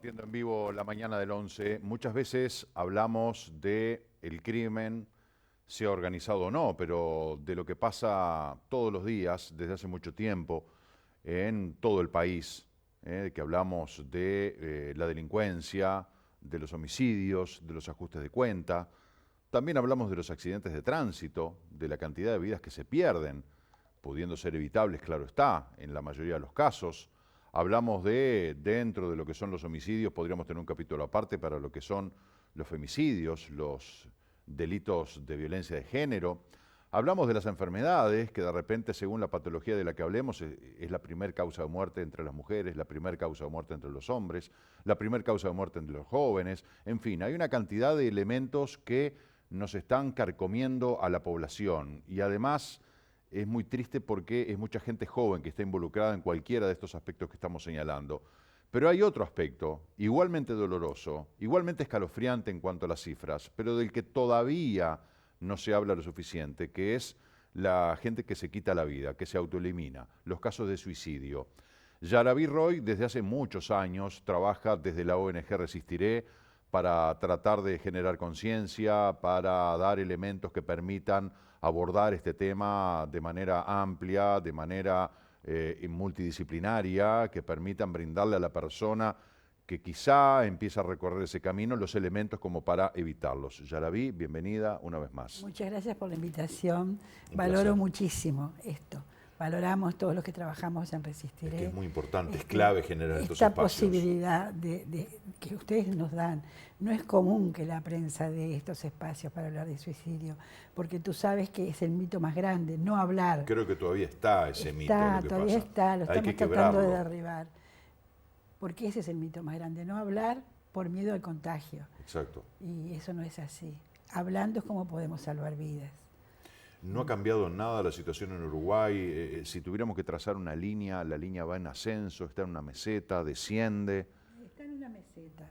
Transmitiendo en vivo la mañana del 11, muchas veces hablamos de el crimen, sea organizado o no, pero de lo que pasa todos los días, desde hace mucho tiempo, en todo el país, que hablamos de la delincuencia, de los homicidios, de los ajustes de cuenta. También hablamos de los accidentes de tránsito, de la cantidad de vidas que se pierden, pudiendo ser evitables, claro está, en la mayoría de los casos. Hablamos de, dentro de lo que son los homicidios, podríamos tener un capítulo aparte para lo que son los femicidios, los delitos de violencia de género. Hablamos de las enfermedades, que de repente, según la patología de la que hablemos, es la primer causa de muerte entre las mujeres, la primer causa de muerte entre los hombres, la primer causa de muerte entre los jóvenes. En fin, hay una cantidad de elementos que nos están carcomiendo a la población y además es muy triste porque es mucha gente joven que está involucrada en cualquiera de estos aspectos que estamos señalando. Pero hay otro aspecto, igualmente doloroso, igualmente escalofriante en cuanto a las cifras, pero del que todavía no se habla lo suficiente, que es la gente que se quita la vida, que se autoelimina, los casos de suicidio. Yaraví Roy desde hace muchos años trabaja desde la ONG Resistiré para tratar de generar conciencia, para dar elementos que permitan abordar este tema de manera amplia, de manera multidisciplinaria, que permitan brindarle a la persona que quizá empieza a recorrer ese camino los elementos como para evitarlos. Yaraví, bienvenida una vez más. Muchas gracias por la invitación. Un Valoro placer. muchísimo esto. Valoramos todos los que trabajamos en Resistiré. Es que es muy importante, es clave generar estos esta espacios. posibilidad de que ustedes nos dan. No es común que la prensa dé estos espacios para hablar de suicidio, porque tú sabes que es el mito más grande, no hablar. Creo que todavía está ese mito. Todavía está, lo Hay que estamos tratando de quebrarlo. derribar. Porque ese es el mito más grande, no hablar por miedo al contagio. Exacto. Y eso no es así. Hablando es como podemos salvar vidas. No ha cambiado nada la situación en Uruguay. Si tuviéramos que trazar una línea, la línea va en ascenso, está en una meseta, desciende. Está en una meseta.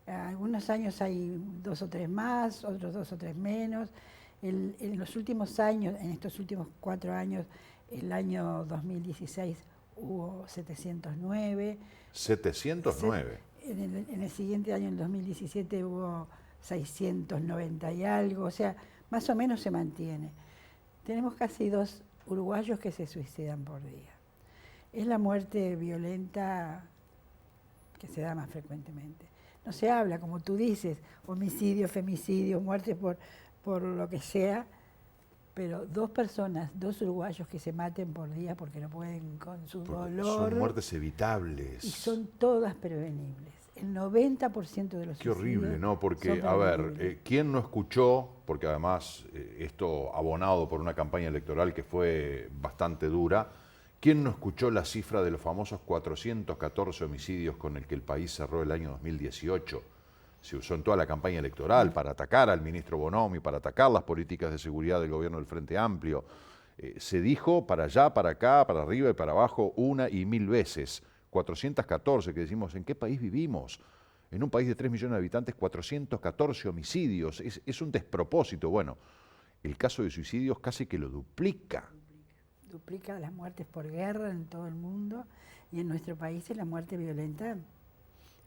Algunos años hay 2 o 3 más, otros 2 o 3 menos. En los últimos años, en estos últimos 4 años, el año 2016 hubo 709. 709. En el siguiente año, en 2017, hubo 690 y algo. O sea, más o menos se mantiene. Tenemos casi 2 uruguayos que se suicidan por día. Es la muerte violenta que se da más frecuentemente. No se habla, como tú dices, homicidio, femicidio, muerte por lo que sea, pero 2 personas, 2 uruguayos que se maten por día porque no pueden con su dolor. Son muertes evitables. Y son todas prevenibles. El 90% de los Qué suicidios horrible, ¿no? Porque, son a ver, prevenibles. ¿quién no escuchó? Porque además esto abonado por una campaña electoral que fue bastante dura. ¿Quién no escuchó la cifra de los famosos 414 homicidios con el que el país cerró el año 2018? Se usó en toda la campaña electoral para atacar al ministro Bonomi, para atacar las políticas de seguridad del gobierno del Frente Amplio. Se dijo para allá, para acá, para arriba y para abajo 1 y 1000 veces. 414, que decimos, ¿en qué país vivimos? En un país de 3 millones de habitantes, 414 homicidios. Es un despropósito. Bueno, el caso de suicidios casi que lo duplica. Duplica las muertes por guerra en todo el mundo, y en nuestro país es la muerte violenta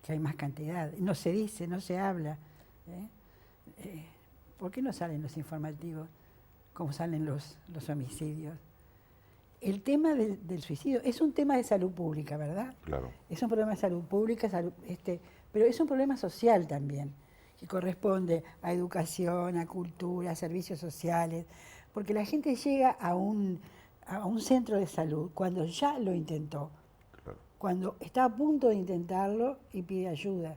que hay más cantidad. No se dice, no se habla. ¿Por qué no salen los informativos como salen los homicidios? El tema del suicidio es un tema de salud pública, ¿verdad? Claro. Es un problema de salud pública, pero es un problema social también, que corresponde a educación, a cultura, a servicios sociales, porque la gente llega a un centro de salud cuando ya lo intentó, Claro. cuando está a punto de intentarlo y pide ayuda.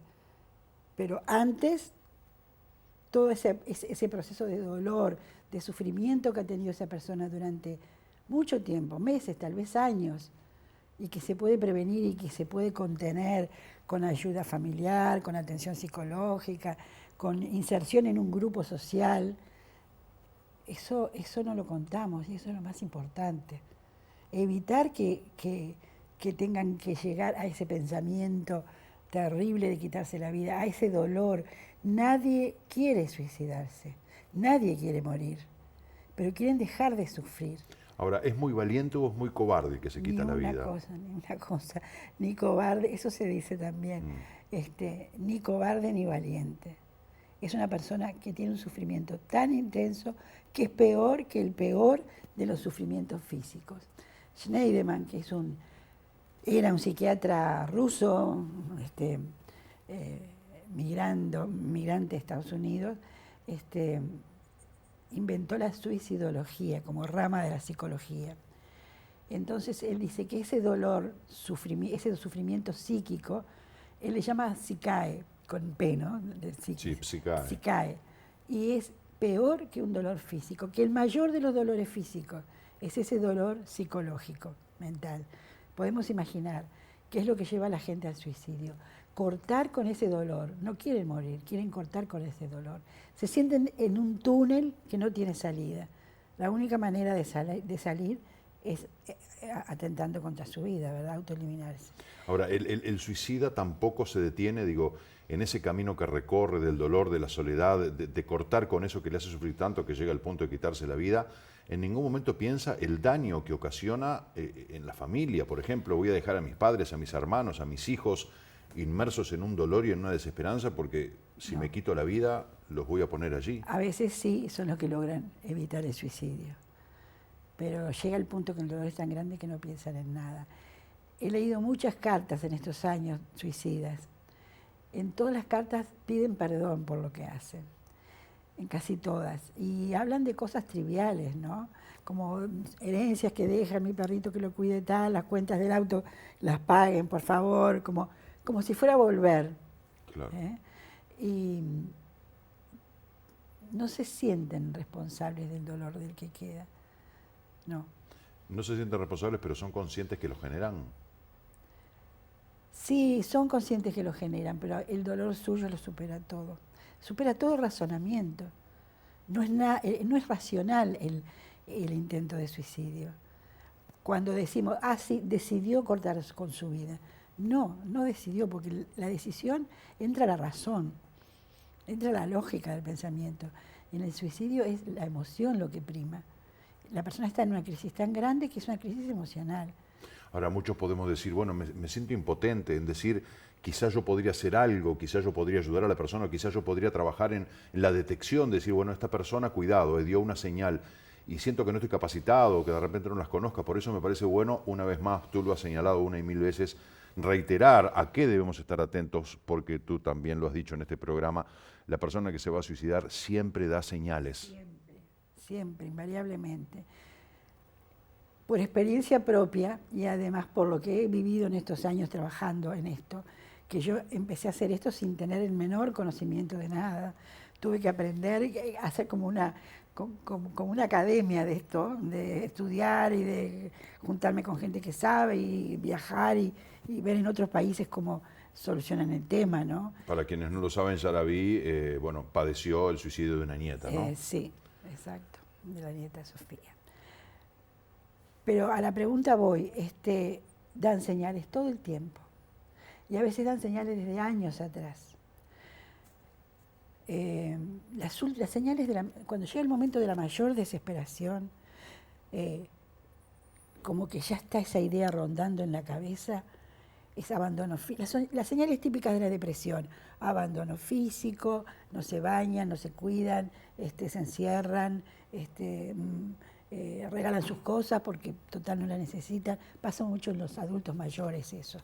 Pero antes, todo ese proceso de dolor, de sufrimiento que ha tenido esa persona durante mucho tiempo, meses, tal vez años, y que se puede prevenir y que se puede contener con ayuda familiar, con atención psicológica, con inserción en un grupo social. Eso no lo contamos y eso es lo más importante. Evitar que tengan que llegar a ese pensamiento terrible de quitarse la vida, a ese dolor. Nadie quiere suicidarse, nadie quiere morir, pero quieren dejar de sufrir. Ahora, ¿es muy valiente o es muy cobarde el que se quita la vida? Ni una cosa, ni cobarde, eso se dice también. ni cobarde ni valiente. Es una persona que tiene un sufrimiento tan intenso que es peor que el peor de los sufrimientos físicos. Schneiderman, que era un psiquiatra ruso, migrante a Estados Unidos, inventó la suicidología como rama de la psicología. Entonces él dice que ese dolor, ese sufrimiento psíquico, él le llama psicae, con P, ¿no? Sí, psicae. Psicae. Y es peor que un dolor físico, que el mayor de los dolores físicos es ese dolor psicológico, mental. Podemos imaginar qué es lo que lleva a la gente al suicidio. Cortar con ese dolor. No quieren morir, quieren cortar con ese dolor. Se sienten en un túnel que no tiene salida. La única manera de salir es atentando contra su vida, ¿verdad? Autoeliminarse. Ahora, el suicida tampoco se detiene, digo, en ese camino que recorre del dolor, de la soledad, de cortar con eso que le hace sufrir tanto que llega al punto de quitarse la vida. En ningún momento piensa el daño que ocasiona en la familia. Por ejemplo, voy a dejar a mis padres, a mis hermanos, a mis hijos inmersos en un dolor y en una desesperanza porque si me quito la vida los voy a poner allí. A veces sí, son los que logran evitar el suicidio. Pero llega el punto que el dolor es tan grande que no piensan en nada. He leído muchas cartas en estos años suicidas. En todas las cartas piden perdón por lo que hacen, en casi todas. Y hablan de cosas triviales, ¿no? Como herencias que dejan, mi perrito que lo cuide tal, las cuentas del auto las paguen, por favor, como si fuera a volver. Claro. Y no se sienten responsables del dolor del que queda. No. No se sienten responsables, pero son conscientes que lo generan. Sí, son conscientes que lo generan, pero el dolor suyo lo supera todo. Supera todo razonamiento. No es racional el intento de suicidio. Cuando decimos, sí, decidió cortar con su vida. No decidió, porque la decisión entra a la razón, entra a la lógica del pensamiento. En el suicidio es la emoción lo que prima. La persona está en una crisis tan grande que es una crisis emocional. Ahora, muchos podemos decir, bueno, me siento impotente en decir, quizás yo podría hacer algo, quizás yo podría ayudar a la persona, quizás yo podría trabajar en la detección, decir, bueno, esta persona, cuidado, dio una señal y siento que no estoy capacitado, que de repente no las conozca. Por eso me parece bueno, una vez más, tú lo has señalado una y mil veces, reiterar a qué debemos estar atentos, porque tú también lo has dicho en este programa, la persona que se va a suicidar siempre da señales. Siempre, invariablemente. Por experiencia propia y además por lo que he vivido en estos años trabajando en esto, que yo empecé a hacer esto sin tener el menor conocimiento de nada. Tuve que aprender a hacer como una academia de esto, de estudiar y de juntarme con gente que sabe y viajar y ver en otros países cómo solucionan el tema, ¿no? Para quienes no lo saben, Yaraví, padeció el suicidio de una nieta, ¿no? Sí, exacto, de la nieta Sofía. Pero a la pregunta voy, dan señales todo el tiempo. Y a veces dan señales desde años atrás. Las señales, cuando llega el momento de la mayor desesperación, como que ya está esa idea rondando en la cabeza, es abandono físico. Las señales típicas de la depresión: abandono físico, no se bañan, no se cuidan, se encierran, regalan sus cosas porque total no las necesitan. Pasa mucho en los adultos mayores eso.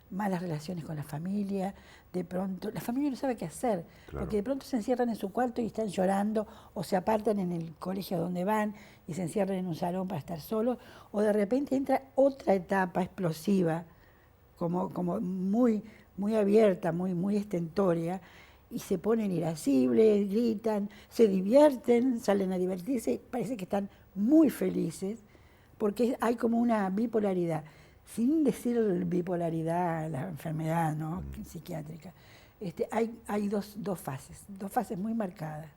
Malas relaciones con la familia, de pronto, la familia no sabe qué hacer, claro, porque de pronto se encierran en su cuarto y están llorando, o se apartan en el colegio donde van y se encierran en un salón para estar solos, o de repente entra otra etapa explosiva, como muy abierta, muy estentoria, y se ponen irascibles, gritan, se divierten, salen a divertirse, parece que están muy felices, porque hay como una bipolaridad. Sin decir bipolaridad, la enfermedad, ¿no? Psiquiátrica, hay dos fases muy marcadas.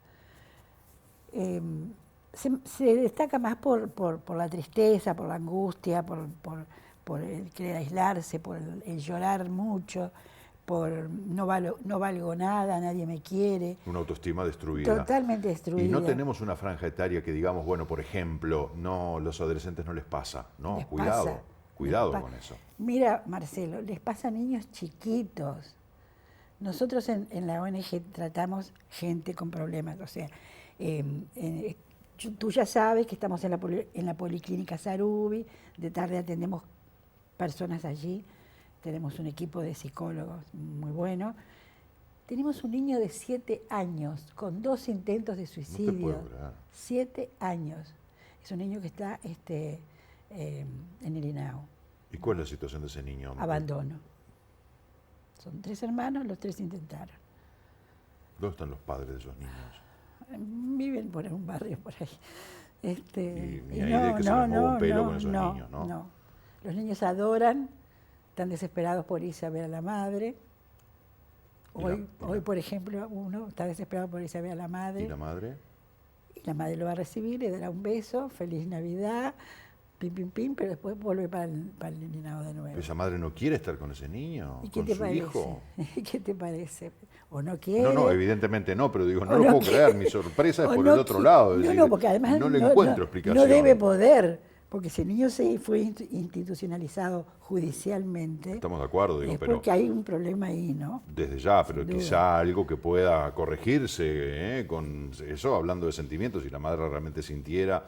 Se destaca más por la tristeza, por la angustia, por el querer aislarse, por el llorar mucho, por no valgo nada, nadie me quiere. Una autoestima destruida. Totalmente destruida. Y no tenemos una franja etaria que digamos, bueno, por ejemplo, no, los adolescentes no les pasa, ¿no? Les cuidado. pasa. Cuidado con eso. Mira, Marcelo, les pasa a niños chiquitos. Nosotros en la ONG tratamos gente con problemas, o sea, tú ya sabes que estamos en la Policlínica Sarubi, de tarde atendemos personas allí, tenemos un equipo de psicólogos muy bueno. Tenemos un niño de 7 años con 2 intentos de suicidio. No te puedo creer. 7 años. Es un niño que está en el INAO. ¿Y cuál es la situación de ese niño? Abandono. Son 3 hermanos, los 3 intentaron. ¿Dónde están los padres de esos niños? Viven por un barrio por ahí. Y ni hay de que se les mueva un pelo con esos niños, ¿no? No. Los niños adoran, están desesperados por irse a ver a la madre. Hoy, por ejemplo, uno está desesperado por irse a ver a la madre. ¿Y la madre? Y la madre lo va a recibir, le dará un beso, feliz Navidad, pim, pim, pim, pero después vuelve para el INAO de nuevo. ¿Esa madre no quiere estar con ese niño? ¿Y qué ¿Con te su parece? hijo? ¿Qué te parece? ¿O no quiere? No, evidentemente no, pero digo, no O lo no puedo quiere. creer. Mi sorpresa es O por no el otro qui- lado. Es No, decir, no, porque además no le encuentro explicación. no debe poder, porque si el niño se fue institucionalizado judicialmente, Estamos de acuerdo, digo, es pero porque hay un problema ahí, ¿no? desde ya, pero Sin duda. quizá algo que pueda corregirse, con eso, hablando de sentimientos, si la madre realmente sintiera,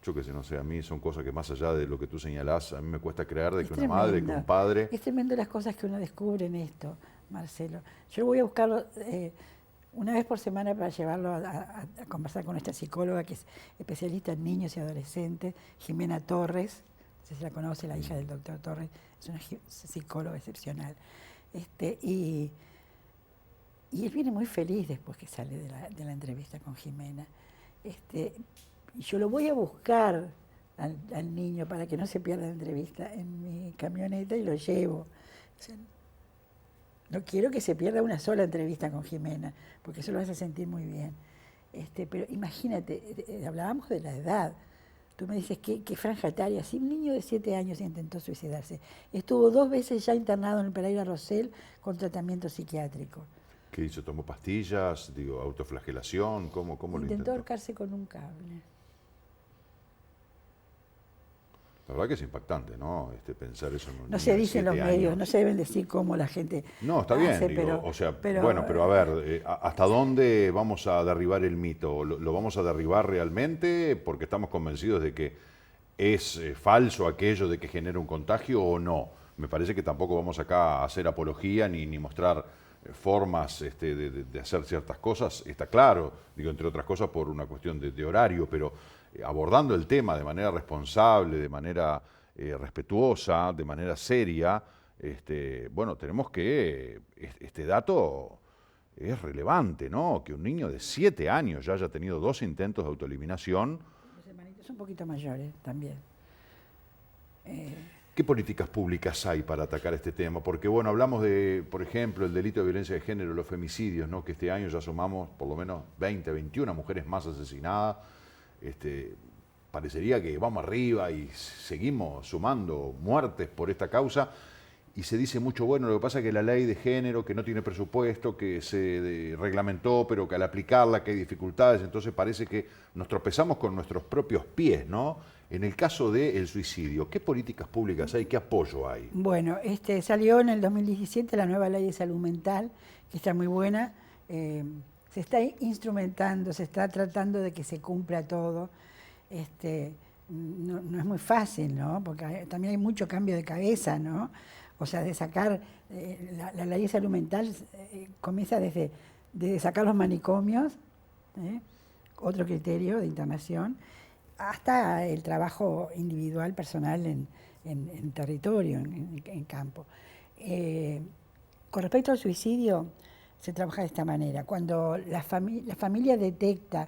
yo qué sé, no sé, a mí son cosas que más allá de lo que tú señalás, a mí me cuesta creer de Es que una madre, que tremendo. un padre... Es tremendo las cosas que uno descubre en esto, Marcelo. Yo voy a buscarlo una vez por semana para llevarlo a conversar con esta psicóloga que es especialista en niños y adolescentes, Jimena Torres. No sé si la conoce, la hija del doctor Torres, es una psicóloga excepcional. Y él viene muy feliz después que sale de la entrevista con Jimena. Y yo lo voy a buscar al niño para que no se pierda la entrevista en mi camioneta y lo llevo. O sea, no quiero que se pierda una sola entrevista con Jimena, porque eso lo vas a sentir muy bien. Pero imagínate, hablábamos de la edad. Tú me dices, ¿qué franja etaria? Si un niño de 7 años intentó suicidarse, estuvo 2 veces ya internado en el Pereira Rosell con tratamiento psiquiátrico. ¿Qué hizo? ¿Tomó pastillas? Digo, autoflagelación, ¿cómo lo Intentó intentó? ahorcarse con un cable. La verdad que es impactante, ¿no? Pensar eso en un No niño se de dice en los 7 medios, años. no se deben decir cómo la gente No, está bien, hace, digo, o sea, pero, bueno, pero a ver, ¿hasta dónde vamos a derribar el mito? ¿Lo vamos a derribar realmente porque estamos convencidos de que es falso aquello de que genera un contagio o no? Me parece que tampoco vamos acá a hacer apología ni mostrar formas de hacer ciertas cosas, está claro, digo, entre otras cosas por una cuestión de horario, pero abordando el tema de manera responsable, de manera respetuosa, de manera seria, bueno, tenemos que, este dato es relevante, ¿no? Que un niño de 7 años ya haya tenido 2 intentos de autoeliminación. Los hermanitos son un poquito mayores también. ¿Qué políticas públicas hay para atacar este tema? Porque, bueno, hablamos de, por ejemplo, el delito de violencia de género, los femicidios, ¿no? Que este año ya sumamos por lo menos 20, 21 mujeres más asesinadas. Parecería que vamos arriba y seguimos sumando muertes por esta causa. Y se dice mucho, bueno, lo que pasa es que la ley de género, que no tiene presupuesto, que se reglamentó, pero que al aplicarla que hay dificultades, entonces parece que nos tropezamos con nuestros propios pies, ¿no? En el caso del suicidio, ¿qué políticas públicas hay? ¿Qué apoyo hay? Bueno, salió en el 2017 la nueva ley de salud mental, que está muy buena. Se está instrumentando, se está tratando de que se cumpla todo. No es muy fácil, ¿no? Porque también hay mucho cambio de cabeza, ¿no? O sea, de sacar, la ley de salud mental comienza desde sacar los manicomios, otro criterio de internación, hasta el trabajo individual, personal en territorio, en campo. Con respecto al suicidio, se trabaja de esta manera. Cuando la familia detecta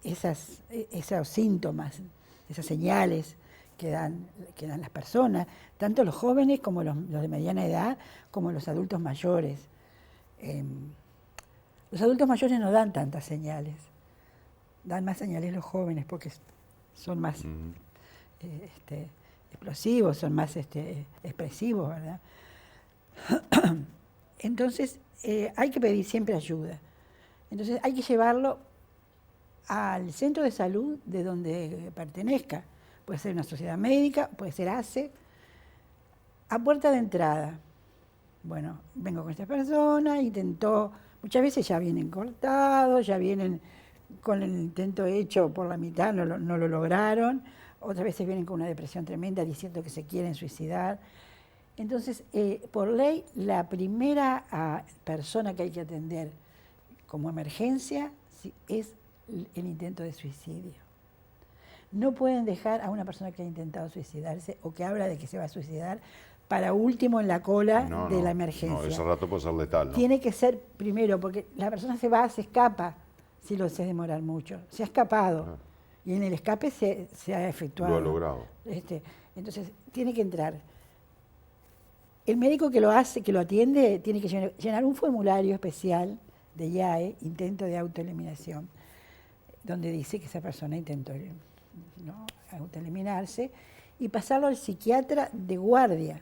esos síntomas, esas señales que dan las personas, tanto los jóvenes como los de mediana edad, como los adultos mayores. Los adultos mayores no dan tantas señales, dan más señales los jóvenes porque son más explosivos, son más expresivos, ¿verdad? Entonces, hay que pedir siempre ayuda. Entonces, hay que llevarlo al centro de salud de donde pertenezca. Puede ser una sociedad médica, puede ser ACE, A puerta de entrada, bueno, vengo con esta persona, intentó, muchas veces ya vienen cortados, ya vienen con el intento hecho por la mitad, no lo lograron, otras veces vienen con una depresión tremenda diciendo que se quieren suicidar. Entonces, por ley, la primera persona que hay que atender como emergencia es el intento de suicidio. No pueden dejar a una persona que ha intentado suicidarse o que habla de que se va a suicidar para último en la cola de la emergencia. No, ese rato puede ser letal, ¿no? Tiene que ser primero, porque la persona se va, se escapa, si lo hace demorar mucho. Se ha escapado. Y en el escape se ha efectuado. Lo ha logrado. Entonces, tiene que entrar. El médico que lo hace, que lo atiende, tiene que llenar un formulario especial de IAE, intento de autoeliminación, donde dice que esa persona intentó, ¿no?, autoeliminarse, y pasarlo al psiquiatra de guardia.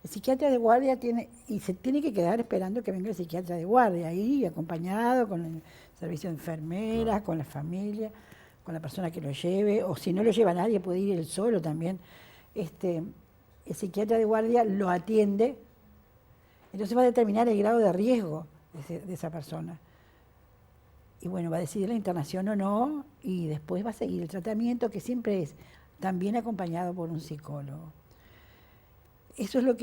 El psiquiatra de guardia se tiene que quedar esperando que venga el psiquiatra de guardia, ahí acompañado con el servicio de enfermeras, con la familia, con la persona que lo lleve, o si no lo lleva nadie puede ir él solo también. El psiquiatra de guardia lo atiende, entonces va a determinar el grado de riesgo de esa persona. Y bueno, va a decidir la internación o no, y después va a seguir el tratamiento, que siempre es también acompañado por un psicólogo. Eso es lo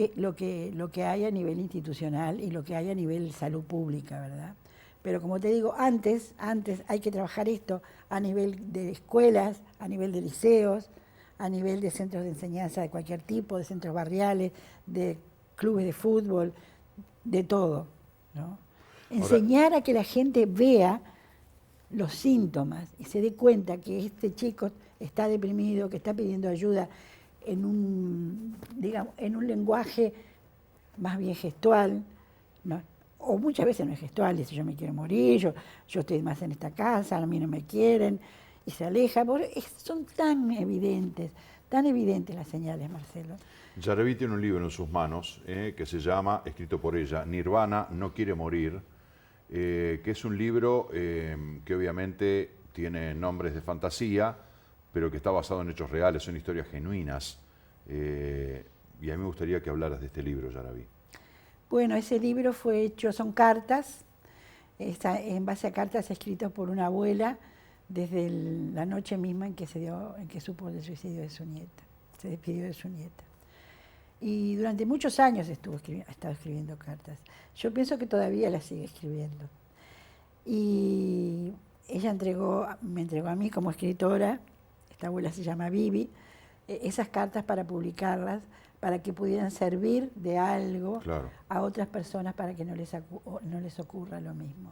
que hay a nivel institucional y lo que hay a nivel salud pública, ¿verdad? Pero como te digo, antes hay que trabajar esto a nivel de escuelas, a nivel de liceos, a nivel de centros de enseñanza de cualquier tipo, de centros barriales, de clubes de fútbol, de todo, ¿no? Enseñar a que la gente vea los síntomas y se dé cuenta que este chico está deprimido, que está pidiendo ayuda en un lenguaje más bien gestual, ¿no? O muchas veces no es gestual, dice yo me quiero morir, yo estoy más en esta casa, a mí no me quieren, y se aleja. Son tan evidentes las señales, Marcelo. Yaraví tiene un libro en sus manos que se llama, escrito por ella, Nirvana no quiere morir, que es un libro que obviamente tiene nombres de fantasía, pero que está basado en hechos reales, son historias genuinas. Y a mí me gustaría que hablaras de este libro, Yaraví. Bueno, ese libro fue hecho, son cartas, en base a cartas escritas por una abuela desde la noche misma en que supo del suicidio de su nieta, se despidió de su nieta. Y durante muchos años ha estado escribiendo cartas. Yo pienso que todavía las sigue escribiendo. Y ella me entregó a mí como escritora, esta abuela se llama Vivi, esas cartas para publicarlas, para que pudieran servir de algo a otras personas para que no les ocurra lo mismo.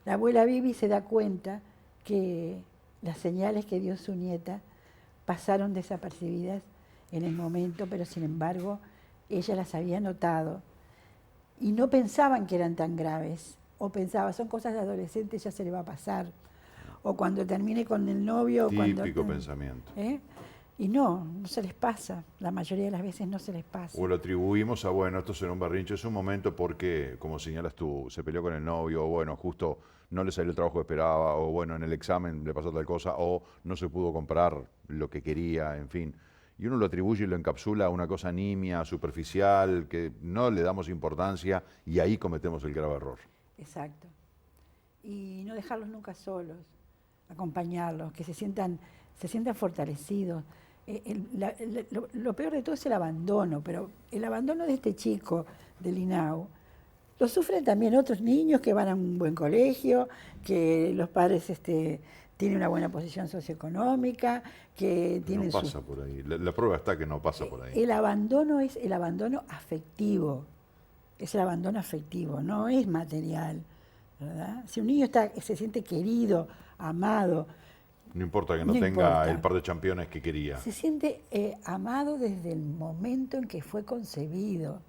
La abuela Vivi se da cuenta que las señales que dio su nieta pasaron desapercibidas en el momento, pero sin embargo ella las había notado y no pensaban que eran tan graves, o pensaba, son cosas de adolescente, ya se le va a pasar, o cuando termine con el novio. Típico pensamiento. Y no se les pasa, la mayoría de las veces no se les pasa. O lo atribuimos a, bueno, esto será un berrinche, es un momento porque, como señalas tú, se peleó con el novio, o bueno, justo no le salió el trabajo que esperaba, o bueno, en el examen le pasó tal cosa, o no se pudo comprar lo que quería, en fin. Y uno lo atribuye y lo encapsula a una cosa nimia, superficial, que no le damos importancia y ahí cometemos el grave error. Exacto. Y no dejarlos nunca solos, acompañarlos, que se sientan fortalecidos. Lo peor de todo es el abandono, pero el abandono de este chico del INAU lo sufren también otros niños que van a un buen colegio, que los padres tienen una buena posición socioeconómica, que tienen... No pasa por ahí, la prueba está que no pasa por ahí. El abandono es el abandono afectivo, no es material, ¿verdad? Si un niño se siente querido, amado... No importa que no tenga el par de championes que quería. Se siente amado desde el momento en que fue concebido.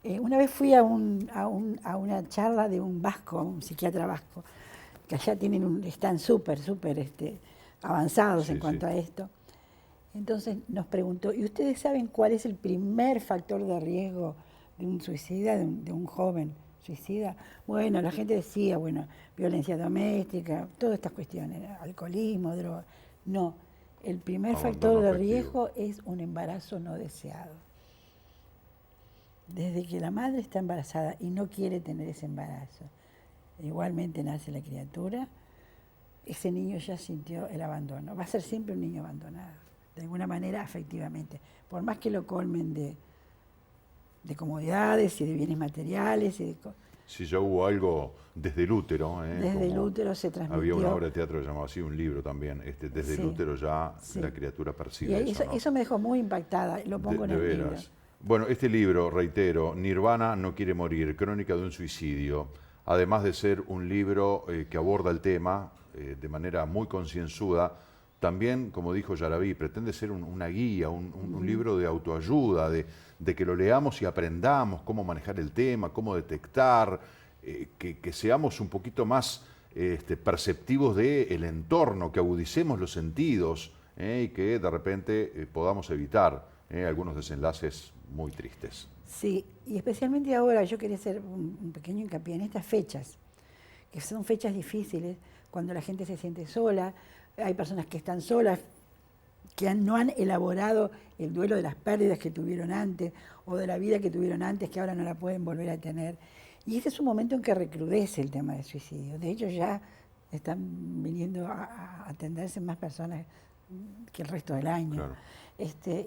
Una vez fui a una charla de un vasco, un psiquiatra vasco, que allá están súper avanzados en cuanto a esto. Entonces nos preguntó, ¿y ustedes saben cuál es el primer factor de riesgo de un suicida, de un joven suicida? Bueno, la gente decía, violencia doméstica, todas estas cuestiones, alcoholismo, droga. No, el primer factor de riesgo es un embarazo no deseado. Desde que la madre está embarazada y no quiere tener ese embarazo, igualmente nace la criatura, ese niño ya sintió el abandono. Va a ser siempre un niño abandonado, de alguna manera afectivamente. Por más que lo colmen de comodidades y de bienes materiales. Si ya hubo algo desde el útero. Desde el útero se transmitió. Había una obra de teatro que llamaba así, un libro también. Desde el útero ya la criatura percibe y eso, ¿no? Eso me dejó muy impactada, lo pongo en el libro. Bueno, este libro, reitero, Nirvana no quiere morir, crónica de un suicidio, además de ser un libro que aborda el tema de manera muy concienzuda, también, como dijo Yarabí, pretende ser una guía, un libro de autoayuda, de que lo leamos y aprendamos cómo manejar el tema, cómo detectar, que seamos un poquito más perceptivos del entorno, que agudicemos los sentidos y que de repente podamos evitar algunos desenlaces muy tristes. Sí, y especialmente ahora yo quería hacer un pequeño hincapié en estas fechas, que son fechas difíciles, cuando la gente se siente sola, hay personas que están solas, que no han elaborado el duelo de las pérdidas que tuvieron antes o de la vida que tuvieron antes, que ahora no la pueden volver a tener. Y este es un momento en que recrudece el tema del suicidio. De hecho, ya están viniendo a atenderse más personas que el resto del año. Claro.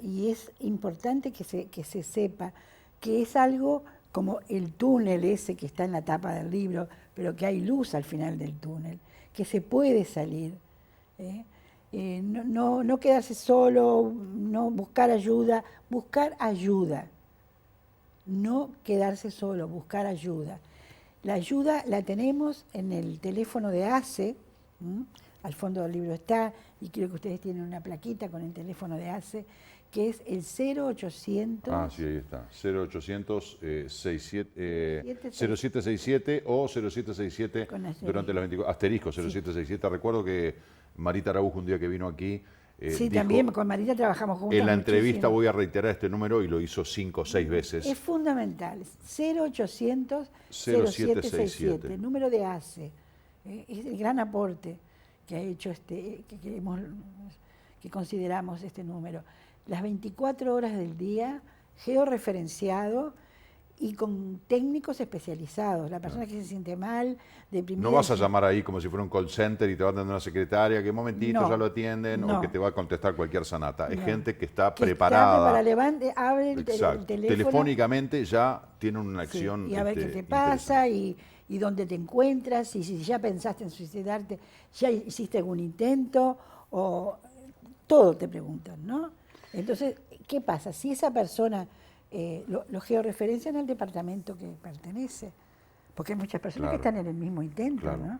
Y es importante que se sepa que es algo como el túnel ese que está en la tapa del libro, pero que hay luz al final del túnel, que se puede salir. No quedarse solo, no buscar ayuda, no quedarse solo, buscar ayuda. La ayuda la tenemos en el teléfono de ACE, al fondo del libro está, y creo que ustedes tienen una plaquita con el teléfono de ACE, que es el 0800... Ah, sí, ahí está, 0800 0767 o 0767 durante las 24... Asterisco 0767, recuerdo que Marita Araujo un día que vino aquí... sí, dijo, también con Marita trabajamos juntos. En la entrevista voy a reiterar este número y lo hizo 5 o 6 veces. Es fundamental, 0800 0767, el número de ACE. Es el gran aporte que ha hecho que consideramos este número. Las 24 horas del día, georreferenciado y con técnicos especializados. La persona que se siente mal, deprimida... No vas a llamar ahí como si fuera un call center y te va a atender una secretaria, que un momentito ya lo atienden, o que te va a contestar cualquier sanata. Es gente que está preparada. Abre el teléfono. Telefónicamente ya tiene una acción. Y a ver qué te pasa y dónde te encuentras, y si ya pensaste en suicidarte, ya hiciste algún intento, o todo te preguntan, ¿no? Entonces, ¿qué pasa? Si esa persona lo georreferencian al departamento que pertenece, porque hay muchas personas que están en el mismo intento, ¿no?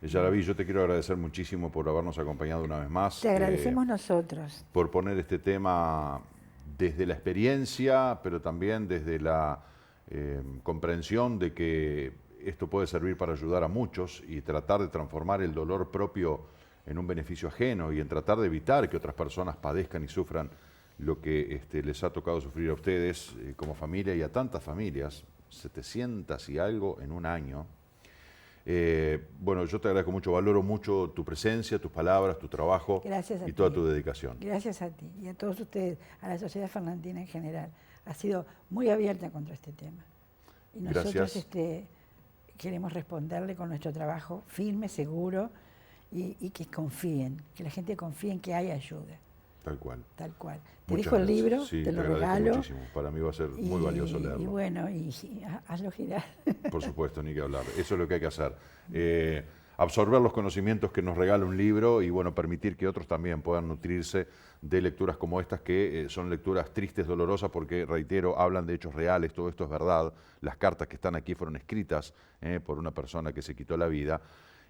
Yarabí, yo te quiero agradecer muchísimo por habernos acompañado una vez más. Te agradecemos nosotros. Por poner este tema desde la experiencia, pero también desde la comprensión de que esto puede servir para ayudar a muchos y tratar de transformar el dolor propio en un beneficio ajeno y en tratar de evitar que otras personas padezcan y sufran lo que les ha tocado sufrir a ustedes como familia y a tantas familias, 700 y algo en un año. Bueno, yo te agradezco mucho, valoro mucho tu presencia, tus palabras, tu trabajo y toda tu dedicación. Gracias a ti y a todos ustedes, a la sociedad fernandina en general. Ha sido muy abierta contra este tema. Y nosotros queremos responderle con nuestro trabajo firme, seguro, y que confíen, que la gente confíe en que hay ayuda. Tal cual. Tal cual. Te dejo el libro, sí, te lo regalo. Muchísimo. Para mí va a ser muy valioso leerlo. Y bueno, hazlo girar. Por supuesto, ni que hablar. Eso es lo que hay que hacer. Absorber los conocimientos que nos regala un libro y bueno, permitir que otros también puedan nutrirse de lecturas como estas, que son lecturas tristes, dolorosas, porque, reitero, hablan de hechos reales, todo esto es verdad. Las cartas que están aquí fueron escritas por una persona que se quitó la vida.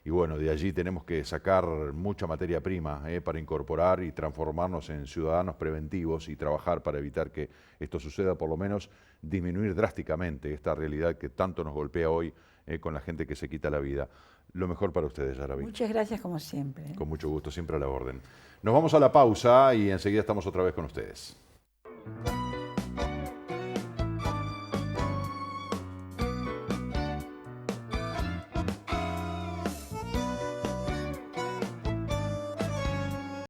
Y bueno, de allí tenemos que sacar mucha materia prima para incorporar y transformarnos en ciudadanos preventivos y trabajar para evitar que esto suceda, por lo menos disminuir drásticamente esta realidad que tanto nos golpea hoy con la gente que se quita la vida. Lo mejor para ustedes, Yarabí. Muchas gracias, como siempre. Con mucho gusto, siempre a la orden. Nos vamos a la pausa y enseguida estamos otra vez con ustedes.